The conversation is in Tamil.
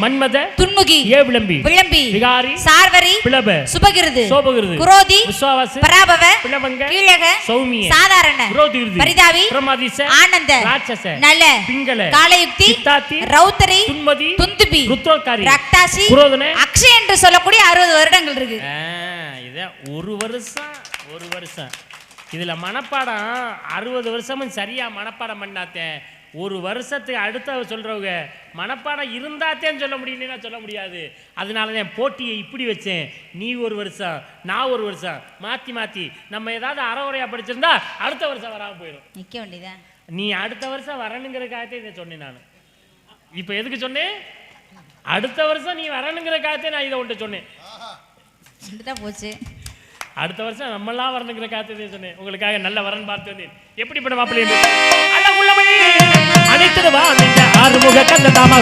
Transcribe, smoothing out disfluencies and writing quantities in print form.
மன்மத துன்முகி ஏவிளம்பி விளம்பி விகாரி சார்வரி பிளப சுபகிருது சோபகிருது குரோதி விஸ்வாவச பராபவ பிளவங்க கீழக சௌமிய சாதாரண விரோதிகிருதி பரிதாவி பிரமாதிச ஆனந்த ராட்சச நல பிங்கள காலயுக்தி சித்தாத்தி ரௌத்தரி துன்மதி துந்துபி ருத்ரோகாரி ரக்தாசி குரோதன அக்ஷய் என்று சொல்லக்கூடிய 60 வருடங்கள் இருக்கு. இத ஒரு வருஷம் இதுல மனப்பாடம் 60 வருஷமும் சரியா மனப்பாடம் பண்ணாத்தேன். ஒரு வருஷத்துக்கு அடுத்த சொல்றவங்க மனப்பாடம் இருந்தாத்தேன்னு சொல்ல முடியலன்னா சொல்ல முடியாது. அதனாலதான் போட்டியை இப்படி வச்சேன். நீ ஒரு வருஷம் நான் ஒரு வருஷம் மாத்தி நம்ம ஏதாவது அறவுரையா படிச்சிருந்தா அடுத்த வருஷம் வராம போயிடும். நிக்க வேண்டியதான். நீ அடுத்த வருஷம் வரணுங்கிறதுக்காகத்தே இதை சொன்னேன். நான் இப்ப எதுக்கு சொன்னேன்? அடுத்த வருஷம் நீ வரணுங்கிறதுக்காகத்தே நான் இதை ஒன்று சொன்னேன். போச்சு. அடுத்த வருஷம் நம்மளாம் வரணுங்கிற காத்து சொன்னேன். உங்களுக்காக நல்ல வரன் பார்த்து வந்தேன். எப்படிப்பட்ட மாப்பிள்ளை அனைத்து ஆறுமுக கந்த தாமா